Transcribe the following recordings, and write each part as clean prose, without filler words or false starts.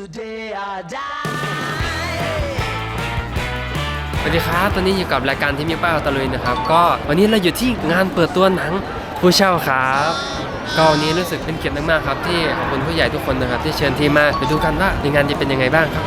สวัสดีครับตอนนี้อยู่กับรายการที่มีป้าตะลุยนะครับก็วันนี้เราอยู่ที่งานเปิดตัวหนังผู้เช่าครับก็วันนี้รู้สึกเป็นเกียรติมากๆครับที่ขอบคุณผู้ใหญ่ทุกคนนะครับที่เชิญทีมมาไปดูกันว่าในงานจะเป็นยังไงบ้างครับ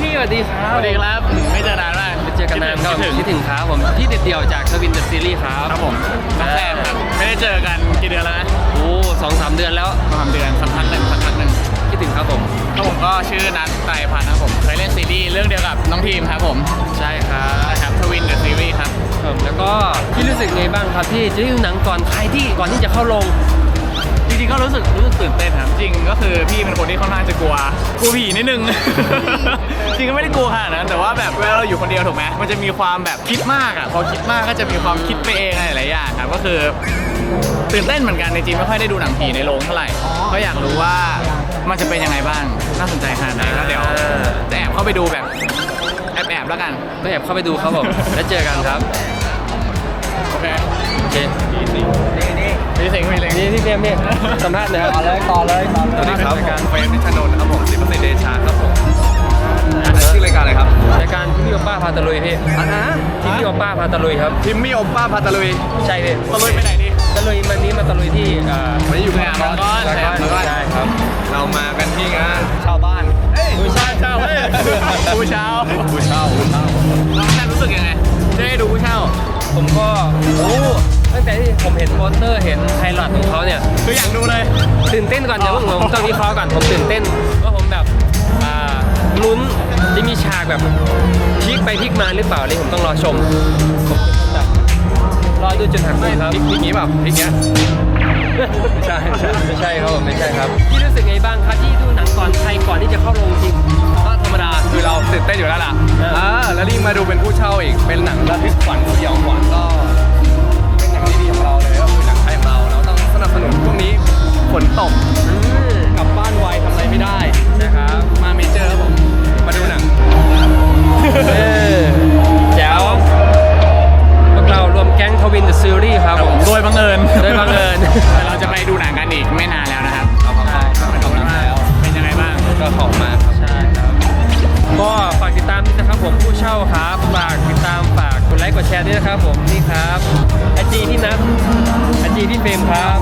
พี่สวัสดีครับ สวัสดีครับไม่เจอนานมาก ไปเจอกันนานก็คิดถึงครับผมที่เดียวจากทวินเดอะซีรีส์ครับ ครับผมตั้งแต่ครับไม่ได้เจอกันกี่เดือนแล้วนะ โอ้2-3 เดือนแล้ว 3 เดือนสักพักหนึ่งคิดถึงครับผม ครับผมก็ชื่อนัทไตรพันธ์ครับผมเคยเล่นซีรีส์เรื่องเดียวกับน้องทีมครับผม ใช่ครับ นะครับทวินเดอะซีรีส์ครับ แล้วก็พี่รู้สึกไงบ้างครับที่จะได้ดูหนังก่อนใครที่ก่อนที่จะเข้าโรง จริงๆก็รู้สึกตื่นเต้นครับจริงก็คือพี่เป็นคนที่ค่อนข้างจะกลัวผีนิดนึง จริงก็ไม่ได้กลัวขนาดนั้นแต่ว่าแบบเวลาเราอยู่คนเดียวถูกไหมมันจะมีความแบบคิดมากอ่ะพอคิดมากก็จะมีความคิดไปเองอะไรหลายอย่างครับก็คือตื่นเต้นเหมือนกันในจริงไม่ค่อยได้ดูหนังผีในโรงเท่าไหร่ก็อยากรู้ว่ามันจะเป็นยังไงบ้างน่าสนใจขนาดไหนแล้วเดี๋ยวจะแอบเข้าไปดูแบบแอบแล้วกัน ก็แอบเข้าไปดูครับผม แล้วเจอกันครับ โอเค โอเค มีสิงมีเล็ง นี่พี่เฟรมเนี่ยสัมภาษณ์หนะครับ ต่อเลย สวัสดีครับ รายการเฟรมนิชนนท์ครับผม10%เดชาครับผมชื่อรายการอะไรครับ รายการที่พี่โอป้าพาตะลุยพี่ที่พี่โอป้าพาตะลุยครับ ทิมมี่โอป้าพาตะลุย ใช่พี่ ตะลุยไปไหนดี ตะลุยวันนี้มาตะลุยที่วันนี้อยู่ที่บางก้อน ใช่ครับ เรามากันที่งานชาวบ้านผู้เช่าผู้เช่าน้องแทนรู้สึกยังไงได้ดูผู้เช่า ผมก็ตั้งแต่ที่ผมเห็นโปสเตอร์เห็นไพลอตของเขาเนี่ย คืออยากดูเลย ตื่นเต้นก่อนเดี๋ยวผมต้องวิเคราะห์ก่อนผมตื่นเต้นว่าผมแบบลุ้นจะมีฉากแบบพลิกไปพลิกมาหรือเปล่านี่ผมต้องรอชมผมแบบรอดูจนหักมุมครับ พริกนี้แบบพริกเนี้ย ไม่ใช่ครับผมไม่ใช่ครับพี่รู้สึกไงบ้างครับที่ดูหนังก่อนใครก่อนที่จะเข้าโรงจริง ก็ธรรมดาคือเราตื่นเต้นอยู่แล้วล่ะแล้วยิ่งมาดูเป็นผู้เช่าอีกเป็นหนังระทึกขวัญสยองขวัญก็เป็นหนังที่ดีของเราเลยก็คือหนังไทยของเราต้องสนับสนุนพวกนี้ฝนตกกลับบ้านไวทำอะไรไม่ได้นะครับมาเมเจอร์ครับผมมาดูหนัง แจ๋วพวกเรารวมแก๊งทวินเดอะซีรีส์ครับผม โดยบังเอิญ เราจะไปดูหนังกันอีกไม่นานแล้วนะครับขอบคุณมากเป็นยังไงบ้างก็ขอบมาครับ ใช่ครับก็ฝากติดตามด้วยนะครับผมผู้เช่าครับฝากติดตามฝากกดไลค์กดแชร์ด้วยนะครับผมนี่ครับไอจีที่นัทไอจีที่เฟรมครับ